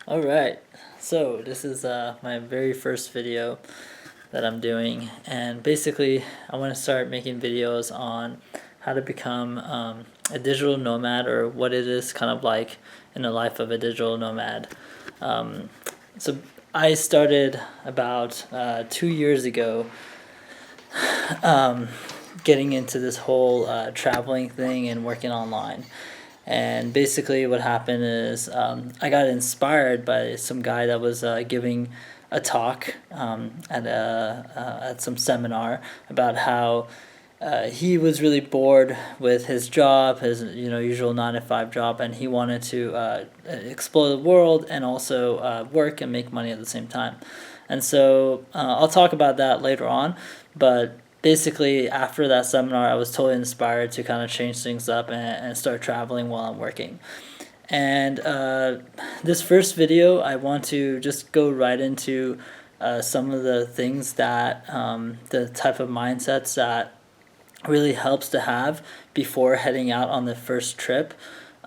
All right, so this is my very first video that I'm doing, and basically I want to start making videos on how to become a digital nomad, or what it is kind of like in the life of a digital nomad. Um, so I started about 2 years ago, um, getting into this whole traveling thing and working online. And basically, what happened is I got inspired by some guy that was giving a talk at some seminar about how he was really bored with his job, his usual 9 to 5 job, and he wanted to explore the world and also work and make money at the same time. And so I'll talk about that later on, but basically after that seminar I was totally inspired to kind of change things up and start traveling while I'm working. And this first video I want to just go right into some of the things that the type of mindsets that really helps to have before heading out on the first trip.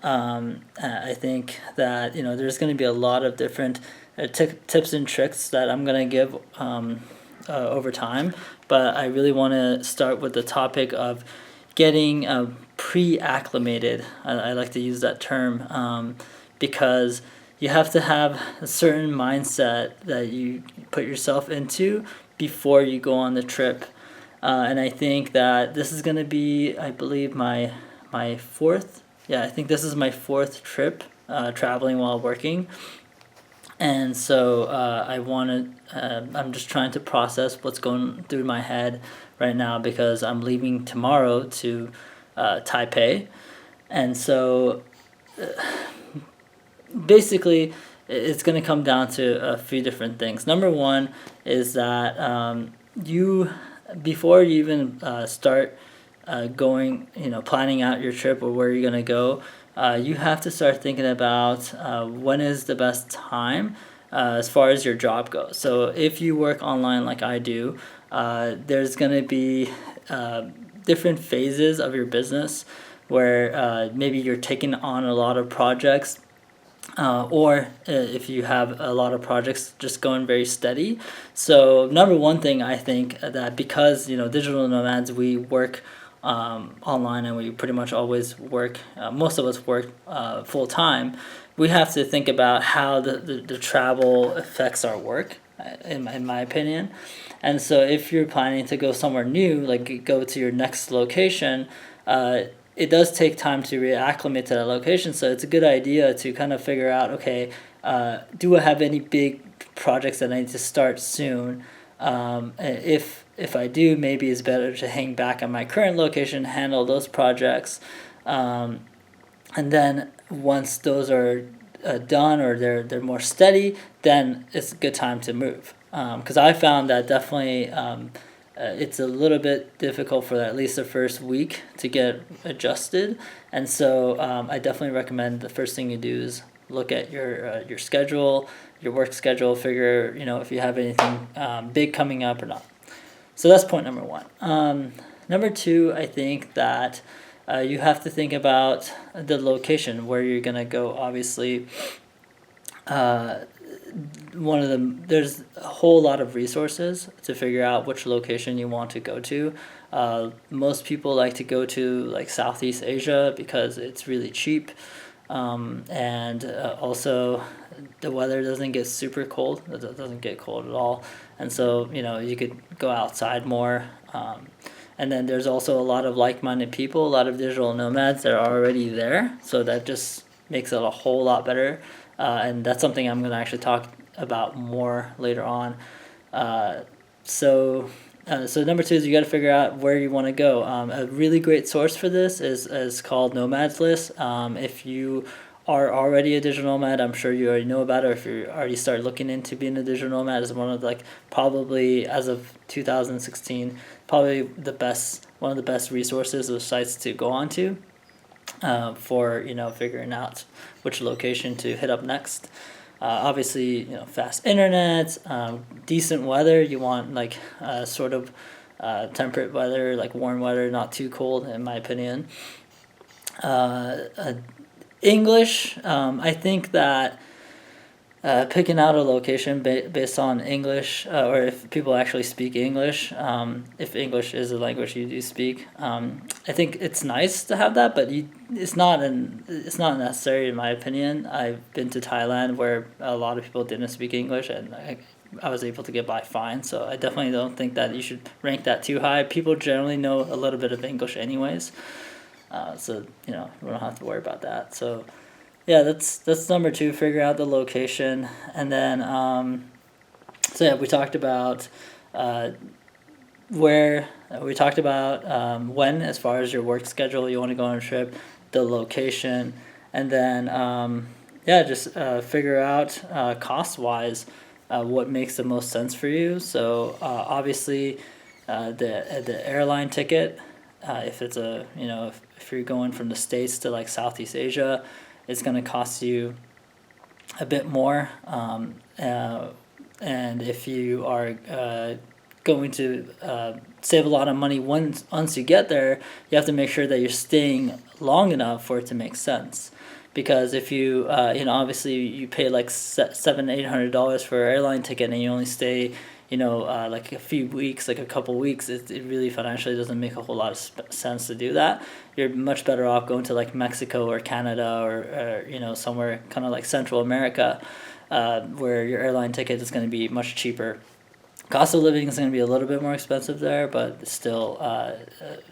I think that there's going to be a lot of different tips and tricks that I'm going to give over time, but I really want to start with the topic of getting pre-acclimated. I like to use that term because you have to have a certain mindset that you put yourself into before you go on the trip. And I think that this is going to be, I believe, my fourth. Yeah, I think this is my fourth trip traveling while working. And so I'm just trying to process what's going through my head right now because I'm leaving tomorrow to Taipei. And so basically, it's going to come down to a few different things. Number one is that before you even start going, planning out your trip or where you're going to go, you have to start thinking about when is the best time as far as your job goes. So if you work online like I do, there's going to be different phases of your business where maybe you're taking on a lot of projects, or if you have a lot of projects just going very steady. So number one thing, I think that because digital nomads, we work online, and we pretty much always work, most of us work full time, we have to think about how the travel affects our work, in my opinion. And so if you're planning to go somewhere new, like go to your next location, it does take time to reacclimate to that location. So it's a good idea to kind of figure out, okay, do I have any big projects that I need to start soon? If I do, maybe it's better to hang back at my current location, handle those projects, and then once those are done, or they're more steady, then it's a good time to move. Because I found that definitely it's a little bit difficult for at least the first week to get adjusted, and so I definitely recommend the first thing you do is look at your schedule, your work schedule, figure if you have anything big coming up or not. So that's point number one. Number two, I think that you have to think about the location where you're gonna go. Obviously, there's a whole lot of resources to figure out which location you want to go to. Most people like to go to like Southeast Asia because it's really cheap, and also the weather doesn't get super cold. It doesn't get cold at all, and so you could go outside more. And then there's also a lot of like-minded people, a lot of digital nomads that are already there, so that just makes it a whole lot better. And that's something I'm going to actually talk about more later on. So number two is you got to figure out where you want to go. A really great source for this is called Nomad's List. If you are already a digital nomad, I'm sure you already know about it. Or if you already started looking into being a digital nomad, is one of probably as of 2016, probably one of the best resources or sites to go on to for figuring out which location to hit up next. Obviously, fast internet, decent weather. You want sort of temperate weather, like warm weather, not too cold, in my opinion. English, I think that picking out a location based on English, or if people actually speak English, if English is a language you do speak. I think it's nice to have that, but it's not necessary in my opinion. I've been to Thailand where a lot of people didn't speak English, and I was able to get by fine. So I definitely don't think that you should rank that too high. People generally know a little bit of English anyways, so we don't have to worry about that. So yeah, that's number two. Figure out the location, and then so yeah, we talked about where we talked about when, as far as your work schedule, you want to go on a trip, the location, and then yeah, just figure out cost wise what makes the most sense for you. So obviously, the airline ticket, if it's if you're going from the States to like Southeast Asia, it's going to cost you a bit more. And if you are going to save a lot of money once you get there, you have to make sure that you're staying long enough for it to make sense. Because if you obviously you pay like $700-800 for an airline ticket and you only stay like a few weeks, like a couple weeks, it really financially doesn't make a whole lot of sense to do that. You're much better off going to like Mexico or Canada or somewhere kind of like Central America, where your airline ticket is going to be much cheaper. Cost of living is going to be a little bit more expensive there, but still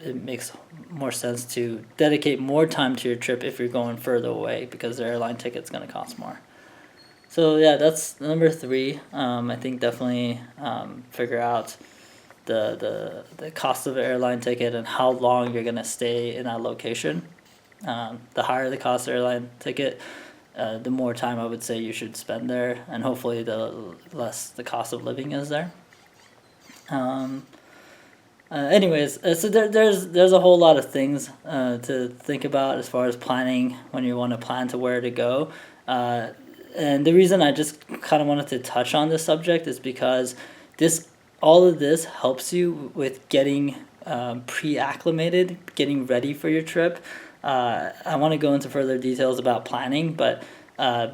it makes more sense to dedicate more time to your trip if you're going further away, because the airline ticket's going to cost more. So yeah, that's number three. I think definitely figure out the cost of an airline ticket and how long you're gonna stay in that location. The higher the cost of airline ticket, the more time I would say you should spend there, and hopefully the less the cost of living is there. Anyways, so there's a whole lot of things to think about as far as planning when you want to plan to where to go. And the reason I just kind of wanted to touch on this subject is because all of this helps you with getting pre-acclimated, getting ready for your trip. I want to go into further details about planning, but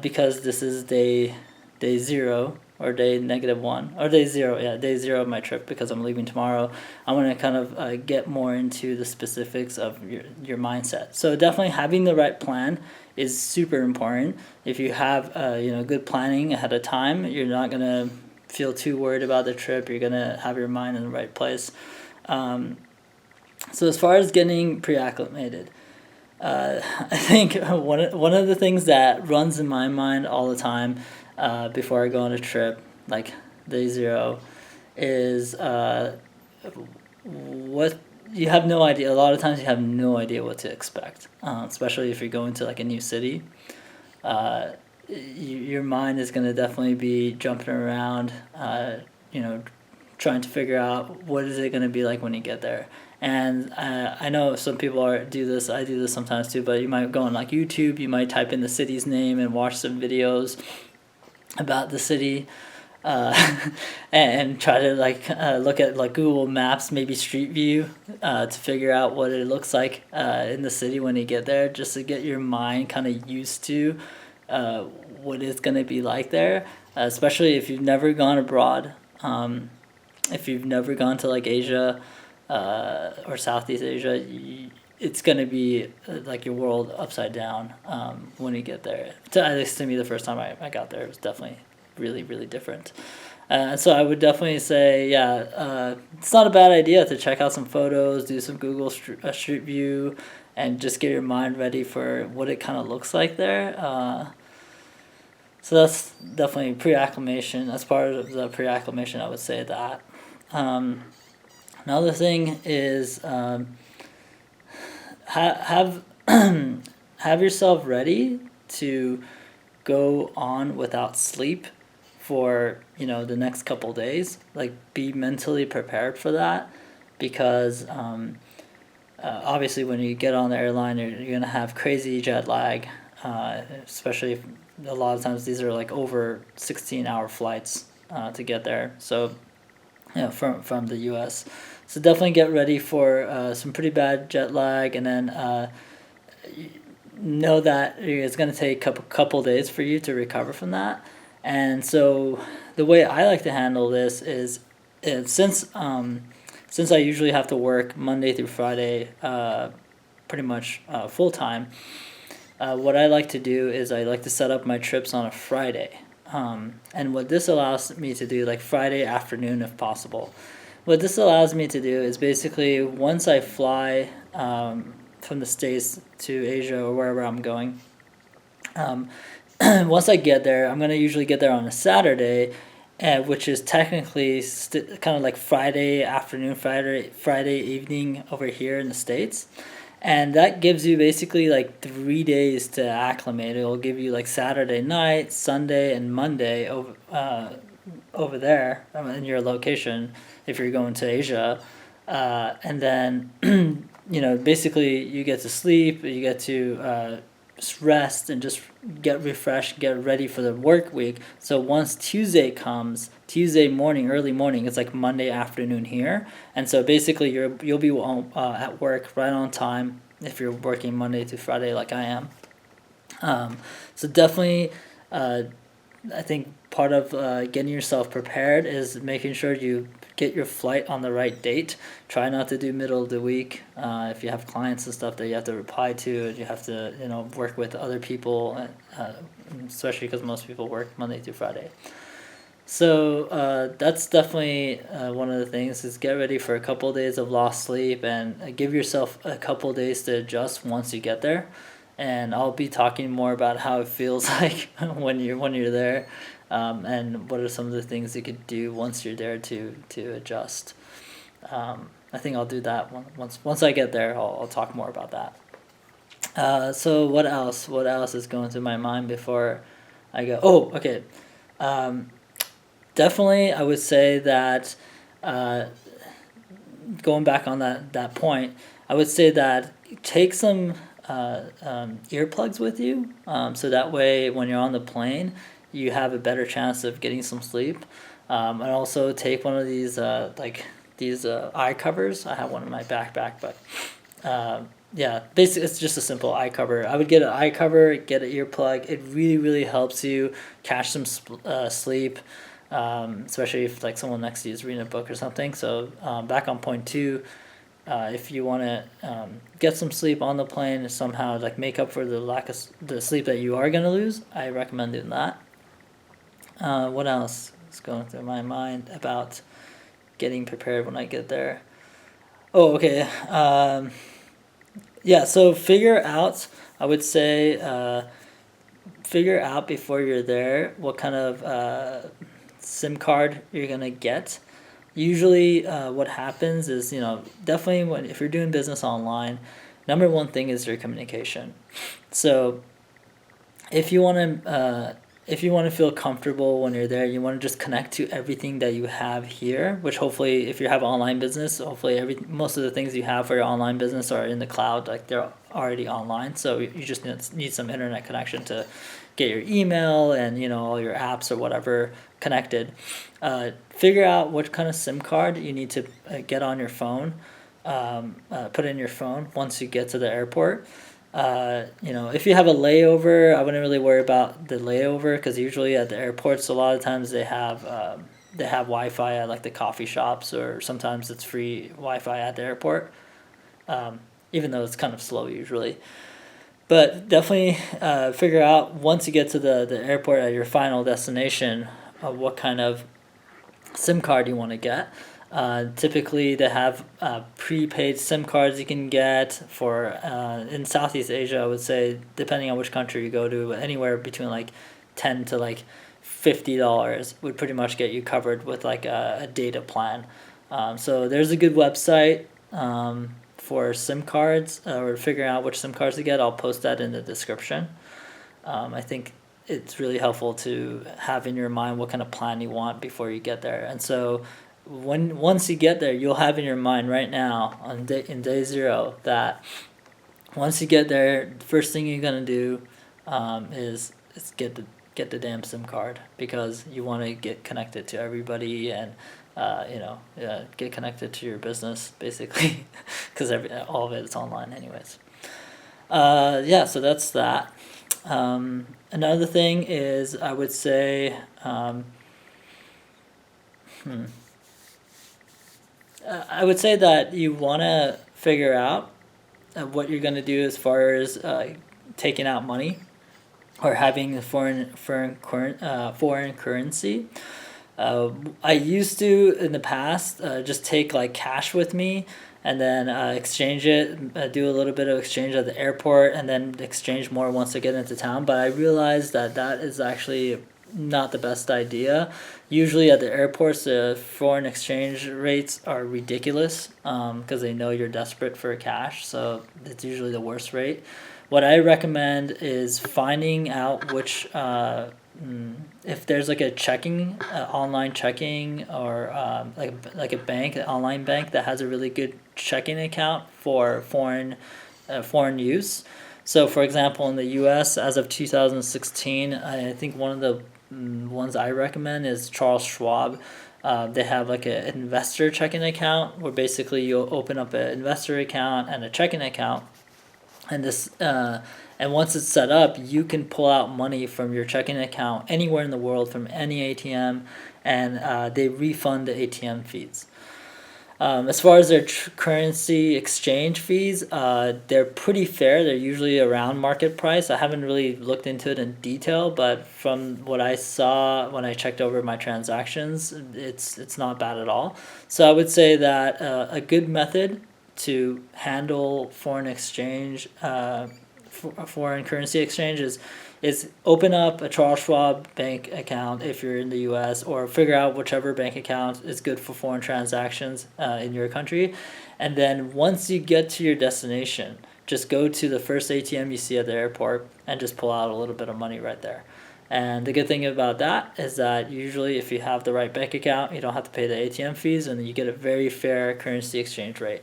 because this is day zero or day -1 or day zero, yeah, day zero of my trip, because I'm leaving tomorrow, I want to kind of get more into the specifics of your mindset. So definitely having the right plan is super important. If you have good planning ahead of time, you're not gonna feel too worried about the trip. You're gonna have your mind in the right place. So as far as getting pre-acclimated, I think one of the things that runs in my mind all the time before I go on a trip, like day zero, is what you have no idea. A lot of times you have no idea what to expect, especially if you're going to like a new city. Your mind is going to definitely be jumping around, trying to figure out what is it going to be like when you get there. And I know some people do this. I do this sometimes too. But you might go on like YouTube. You might type in the city's name and watch some videos about the city, and try to look at like Google Maps, maybe Street View, to figure out what it looks like in the city when you get there, just to get your mind kind of used to what it's going to be like there, especially if you've never gone abroad. If you've never gone to like Asia or Southeast Asia, it's going to be like your world upside down when you get there. At least to me, the first time I got there, it was definitely really, really different. So I would definitely say, it's not a bad idea to check out some photos, do some Google Street View, and just get your mind ready for what it kind of looks like there. So that's definitely pre-acclimation. As part of the pre-acclimation, I would say that. Another thing is have have yourself ready to go on without sleep for the next couple days. Like, be mentally prepared for that, because obviously when you get on the airline, you're gonna have crazy jet lag, especially if a lot of times these are like over 16-hour flights to get there. So from the U.S. So definitely get ready for some pretty bad jet lag, and then know that it's going to take a couple days for you to recover from that. And so the way I like to handle this is, since I usually have to work Monday through Friday, pretty much full time. What I like to do is I like to set up my trips on a Friday. And what this allows me to do, like Friday afternoon if possible. What this allows me to do is basically once I fly from the States to Asia or wherever I'm going, um, once I get there, I'm going to usually get there on a Saturday, which is technically kind of like Friday afternoon, Friday evening over here in the States. And that gives you basically like 3 days to acclimate. It'll give you like Saturday night, Sunday, and Monday over there in your location if you're going to Asia. And then, basically you get to sleep, you get to rest and just get refreshed, get ready for the work week. So once Tuesday comes, Tuesday morning, early morning, it's like Monday afternoon here, and so basically you'll be at work right on time if you're working Monday through Friday like I am. So definitely, I think part of getting yourself prepared is making sure you get your flight on the right date. Try not to do middle of the week. If you have clients and stuff that you have to reply to, you have to work with other people, especially because most people work Monday through Friday. So that's definitely one of the things is get ready for a couple of days of lost sleep and give yourself a couple of days to adjust once you get there. And I'll be talking more about how it feels like when you're there, and what are some of the things you could do once you're there to adjust. I think I'll do that once I get there. I'll talk more about that. So what else? What else is going through my mind before I go? Oh, okay. Definitely, I would say that going back on that point, I would say that take some earplugs with you, so that way when you're on the plane, you have a better chance of getting some sleep. And also take one of these eye covers. I have one in my backpack, but yeah, basically it's just a simple eye cover. I would get an eye cover, get an earplug. It really, really helps you catch some sleep, especially if like someone next to you is reading a book or something. So back on point two, if you want to get some sleep on the plane and somehow like make up for the lack of the sleep that you are going to lose, I recommend doing that. What else is going through my mind about getting prepared when I get there? Oh, okay. Yeah, so I would say, figure out before you're there what kind of SIM card you're going to get. Usually what happens is, definitely if you're doing business online, number one thing is your communication. So if you want to feel comfortable when you're there, you want to just connect to everything that you have here, which hopefully if you have an online business, hopefully most of the things you have for your online business are in the cloud, like they're already online. So you just need some internet connection to get your email and all your apps or whatever connected. Figure out what kind of SIM card you need to get on your phone, put in your phone once you get to the airport. If you have a layover, I wouldn't really worry about the layover because usually at the airports, a lot of times they have Wi-Fi at like the coffee shops, or sometimes it's free Wi-Fi at the airport, even though it's kind of slow usually. But definitely figure out once you get to the airport at your final destination, what kind of SIM card you want to get. Typically, they have prepaid SIM cards you can get for in Southeast Asia. I would say, depending on which country you go to, anywhere between like $10 to like $50 would pretty much get you covered with like a data plan. So there's a good website for SIM cards, or figuring out which SIM cards to get. I'll post that in the description. I think it's really helpful to have in your mind what kind of plan you want before you get there. And so once you get there, you'll have in your mind right now in day zero that once you get there, the first thing you're gonna do is get the damn SIM card, because you want to get connected to everybody and get connected to your business basically, because all of it is online anyways. So that's that. Another thing is I would say, hmm, I would say that you want to figure out what you're going to do as far as taking out money or having a foreign currency. I used to in the past just take like cash with me and then exchange it, do a little bit of exchange at the airport, and then exchange more once I get into town. But I realized that that is actually not the best idea. Usually at the airports, the foreign exchange rates are ridiculous because they know you're desperate for cash. So it's usually the worst rate. What I recommend is finding out which if there's like a checking online checking or like a bank, an online bank that has a really good checking account for foreign use. So for example, in the US as of 2016, I think one of the ones I recommend is Charles Schwab. They have like an investor checking account where basically you'll open up an investor account and a checking account, and and once it's set up, you can pull out money from your checking account anywhere in the world from any ATM, and they refund the ATM fees. As far as their currency exchange fees, they're pretty fair. They're usually around market price. I haven't really looked into it in detail, but from what I saw when I checked over my transactions, it's not bad at all. So I would say that a good method to handle foreign currency exchange is open up a Charles Schwab bank account if you're in the U.S., or figure out whichever bank account is good for foreign transactions in your country, and then once you get to your destination, just go to the first ATM you see at the airport and just pull out a little bit of money right there. And the good thing about that is that usually if you have the right bank account, you don't have to pay the ATM fees, and you get a very fair currency exchange rate.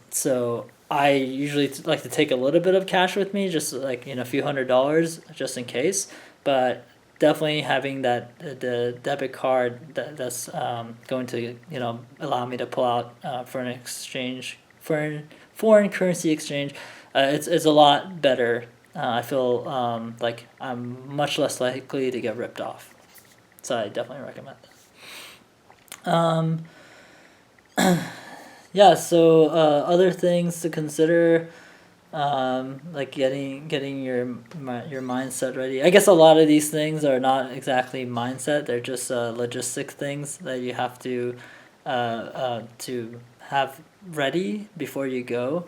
So I usually like to take a little bit of cash with me, just like a few $100s, just in case. But definitely having the debit card that's going to allow me to pull out foreign currency exchange, it's a lot better. I feel like I'm much less likely to get ripped off, so I definitely recommend it. Yeah, so other things to consider, like getting your mindset ready. I guess a lot of these things are not exactly mindset; they're just logistic things that you have to have ready before you go,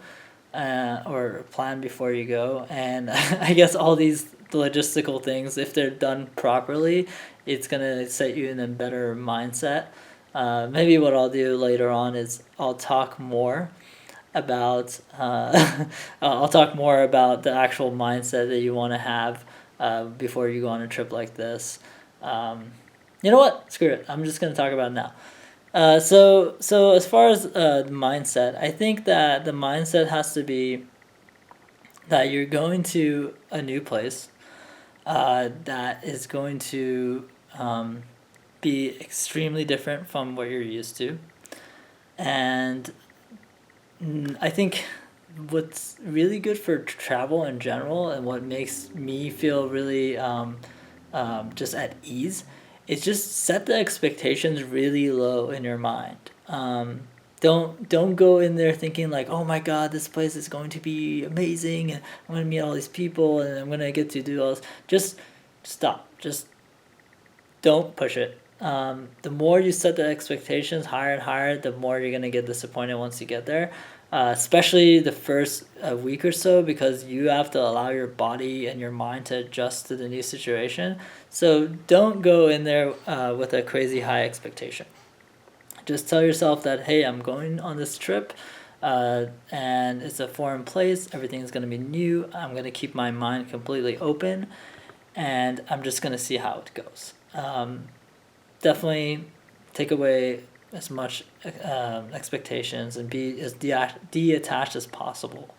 or plan before you go. And I guess all these logistical things, if they're done properly, it's gonna set you in a better mindset. Maybe what I'll do later on is I'll talk more about the actual mindset that you want to have before you go on a trip like this. You know what? Screw it. I'm just gonna talk about it now. So as far as the mindset, I think that the mindset has to be that you're going to a new place that is going to be extremely different from what you're used to. And I think what's really good for travel in general, and what makes me feel really just at ease, is just set the expectations really low in your mind. Don't go in there thinking like, oh my god, this place is going to be amazing, and I'm gonna meet all these people, and I'm gonna get to do all this. Just stop. Just don't push it. The more you set the expectations higher and higher, the more you're gonna get disappointed once you get there. Especially the first week or so, because you have to allow your body and your mind to adjust to the new situation. So don't go in there with a crazy high expectation. Just tell yourself that, hey, I'm going on this trip, and it's a foreign place. Everything's gonna be new. I'm gonna keep my mind completely open, and I'm just gonna see how it goes. Definitely take away as much expectations and be as detached as possible.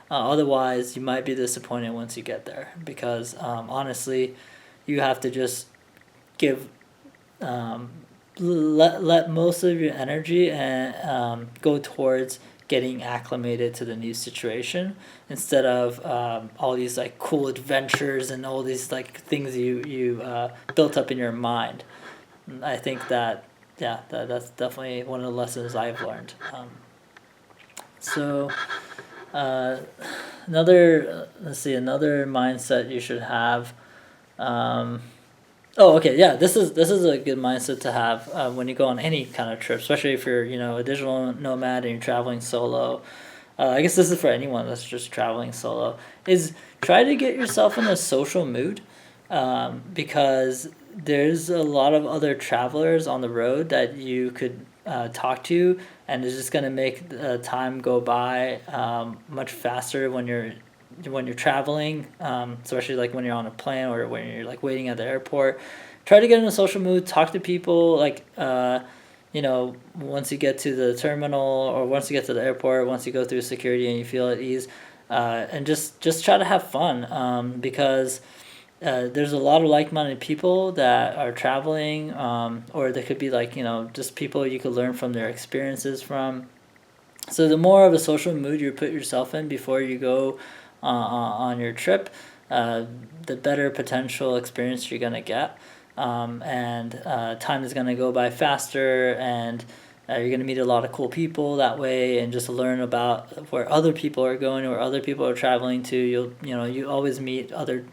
Otherwise, you might be disappointed once you get there, because honestly, you have to just give let most of your energy and go towards getting acclimated to the new situation instead of all these like cool adventures and all these like things you built up in your mind. And I think that yeah, that's definitely one of the lessons I've learned. So uh, another let's see, another mindset you should have. Um, Oh, okay, yeah. This is a good mindset to have when you go on any kind of trip, especially if you're a digital nomad and you're traveling solo. I guess this is for anyone that's just traveling solo. Is try to get yourself in a social mood, because there's a lot of other travelers on the road that you could talk to, and it's just gonna make time go by much faster when you're traveling, especially like when you're on a plane or when you're like waiting at the airport. Try to get in a social mood, talk to people like once you get to the terminal or once you get to the airport, once you go through security and you feel at ease, and just try to have fun, because there's a lot of like-minded people that are traveling, or there could be like just people you could learn from their experiences from. So the more of a social mood you put yourself in before you go on your trip, the better potential experience you're gonna get, and time is gonna go by faster, and you're gonna meet a lot of cool people that way, and just learn about where other people are going, where other people are traveling to. You always meet other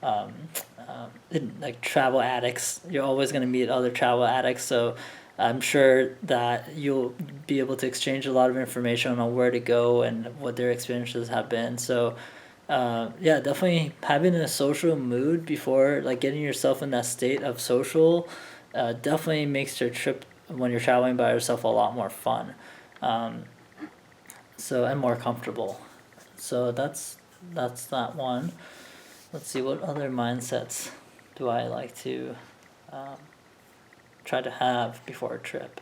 um, like travel addicts. You're always gonna meet other travel addicts, so I'm sure that you'll be able to exchange a lot of information on where to go and what their experiences have been. So, yeah, definitely having a social mood before, like getting yourself in that state of social, definitely makes your trip when you're traveling by yourself a lot more fun, um, and more comfortable. So that's that one. Let's see, what other mindsets do I like to um, try to have before a trip.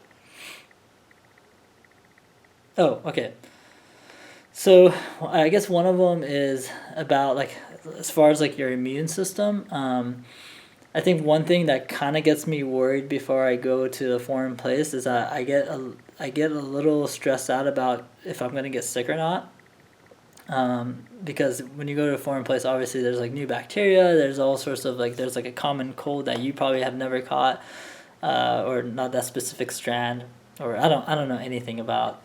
Oh, okay. So I guess one of them is about like as far as like your immune system. I think one thing that kind of gets me worried before I go to a foreign place is that I get a little stressed out about if I'm gonna get sick or not. Because when you go to a foreign place, obviously there's like new bacteria. There's all sorts of like there's like a common cold that you probably have never caught, or not that specific strand, or I don't know anything about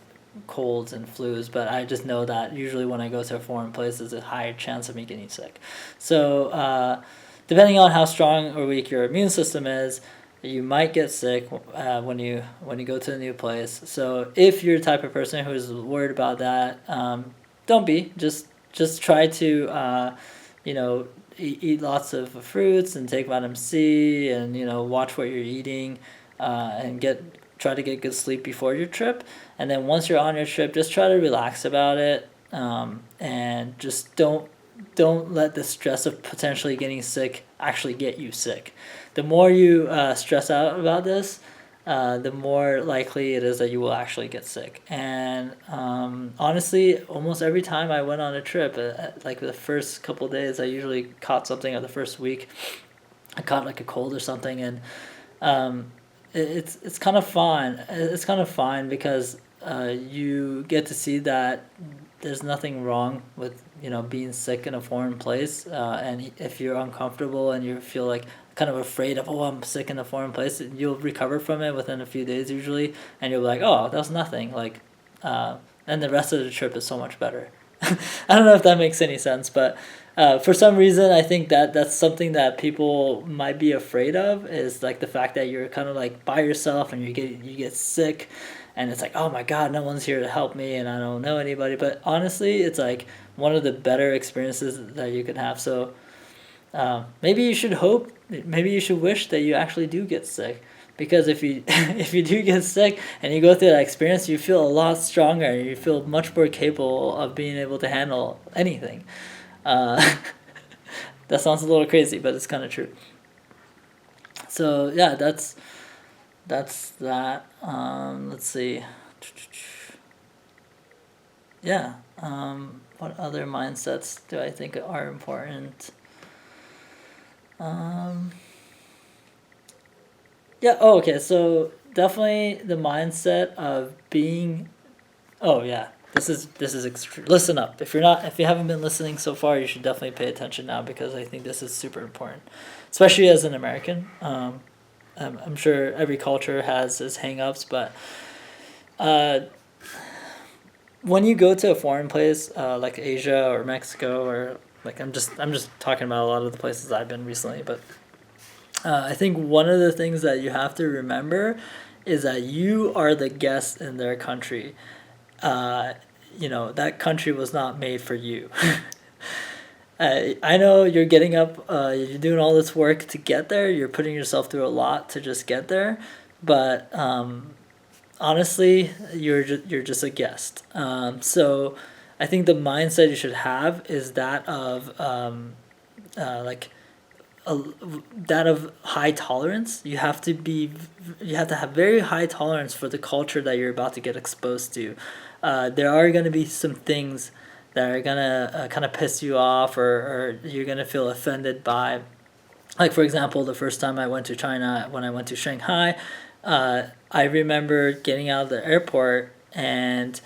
colds and flus, but I just know that usually when I go to a foreign place, there's a higher chance of me getting sick. So depending on how strong or weak your immune system is, you might get sick when you go to a new place. So if you're the type of person who is worried about that, don't be. Just try to you know eat lots of fruits and take vitamin C, and watch what you're eating, and try to get good sleep before your trip. And then once you're on your trip, just try to relax about it, and just don't let the stress of potentially getting sick actually get you sick. The more you stress out about this, the more likely it is that you will actually get sick. And honestly, almost every time I went on a trip, like the first couple of days, I usually caught something, or the first week, I caught like a cold or something, and it's kind of fun. It's kind of fine because you get to see that there's nothing wrong with being sick in a foreign place, and if you're uncomfortable and you feel like kind of afraid of, oh, I'm sick in a foreign place, you'll recover from it within a few days usually, and you'll be like, oh, that was nothing, like, and the rest of the trip is so much better. I don't know if that makes any sense, but for some reason I think that that's something that people might be afraid of, is like the fact that you're kind of like by yourself and you get sick, and it's like, oh my god, no one's here to help me and I don't know anybody. But honestly, it's like one of the better experiences that you can have. So maybe you should wish that you actually do get sick, because if you if you do get sick and you go through that experience, you feel a lot stronger. You feel much more capable of being able to handle anything. Uh, that sounds a little crazy, but it's kind of true. So yeah, that's that. Let's see. Yeah. What other mindsets do I think are important? Um, yeah. Oh, okay. So definitely the mindset of being Oh yeah, this is listen up. If you haven't been listening so far, you should definitely pay attention now because I think this is super important, especially as an American. I'm sure every culture has its hang-ups, but uh, when you go to a foreign place like Asia or Mexico or like I'm just talking about a lot of the places I've been recently, but I think one of the things that you have to remember is that you are the guest in their country. Uh, that country was not made for you. I know you're getting up, you're doing all this work to get there. You're putting yourself through a lot to just get there, but honestly, you're just a guest. So I think the mindset you should have is that of like a, that of high tolerance. You have to have very high tolerance for the culture that you're about to get exposed to. There are going to be some things that are gonna kind of piss you off, or you're gonna feel offended by. Like for example, the first time I went to China, when I went to Shanghai, I remember getting out of the airport and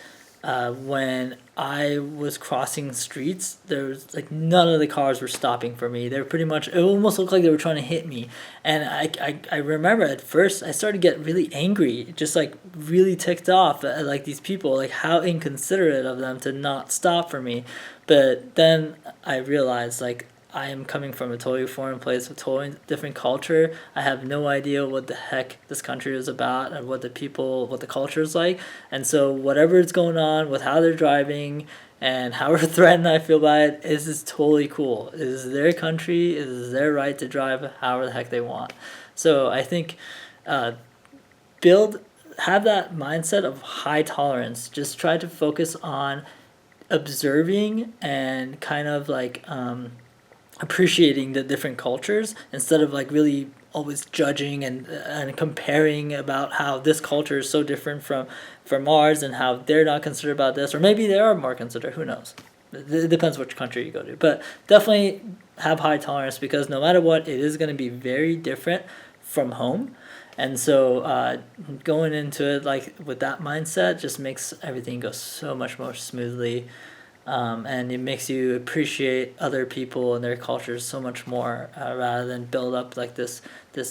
when I was crossing streets, there was like none of the cars were stopping for me. They were pretty much, it almost looked like they were trying to hit me. And I remember at first I started to get really angry, just like really ticked off at like these people, like how inconsiderate of them to not stop for me. But then I realized like I am coming from a totally foreign place, a totally different culture. I have no idea what the heck this country is about and what the culture is like. And so whatever is going on with how they're driving and however threatened I feel by it, is totally cool. It is their country. It is their right to drive however the heck they want. So I think uh, build have that mindset of high tolerance. Just try to focus on observing and kind of like appreciating the different cultures instead of like really always judging and comparing about how this culture is so different from ours and how they're not considerate about this, or maybe they are more considerate, who knows. It depends which country you go to, but definitely have high tolerance because no matter what, it is going to be very different from home. And so going into it like with that mindset just makes everything go so much more smoothly, and it makes you appreciate other people and their cultures so much more, rather than build up like this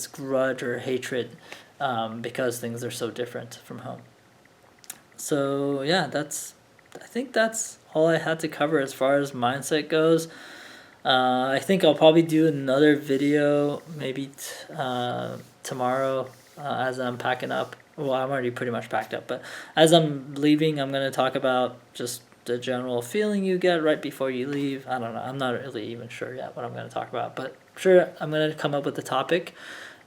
grudge or hatred, because things are so different from home. So yeah, I think that's all I had to cover as far as mindset goes. I think I'll probably do another video maybe tomorrow, as I'm packing up. Well, I'm already pretty much packed up, but as I'm leaving, I'm going to talk about just the general feeling you get right before you leave. I don't know. I'm not really even sure yet what I'm going to talk about, but sure, I'm going to come up with a topic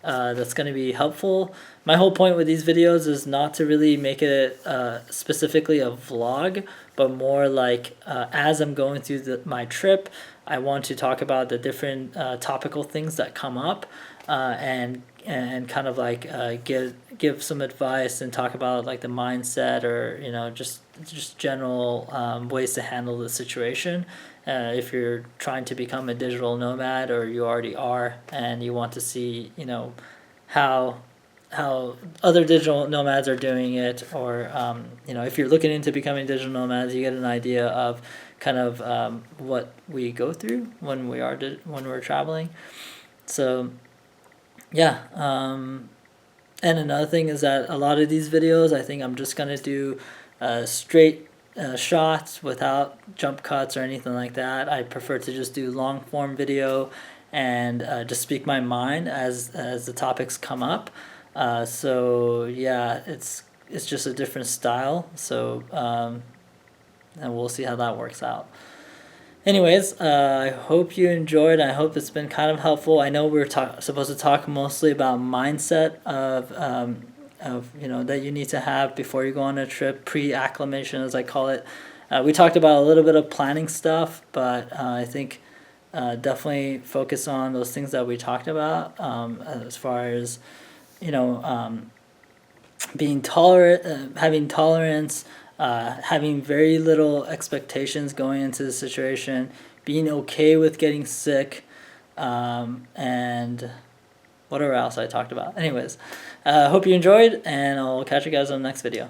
that's going to be helpful. My whole point with these videos is not to really make it specifically a vlog, but more like as I'm going through my trip, I want to talk about the different topical things that come up, and kind of like give some advice and talk about like the mindset, or just general ways to handle the situation. If you're trying to become a digital nomad, or you already are, and you want to see how other digital nomads are doing it, or if you're looking into becoming digital nomads, you get an idea of kind of what we go through when we're traveling. So yeah, and another thing is that a lot of these videos, I think I'm just gonna do straight shots without jump cuts or anything like that. I prefer to just do long form video and just speak my mind as the topics come up. So yeah, it's just a different style. So and we'll see how that works out. Anyways, I hope you enjoyed. I hope it's been kind of helpful. I know we're supposed to talk mostly about mindset of that you need to have before you go on a trip, pre-acclimation as I call it. We talked about a little bit of planning stuff, but I think definitely focus on those things that we talked about, as far as being tolerant, having tolerance, having very little expectations going into the situation, being okay with getting sick, and whatever else I talked about. Anyways, hope you enjoyed, and I'll catch you guys on the next video.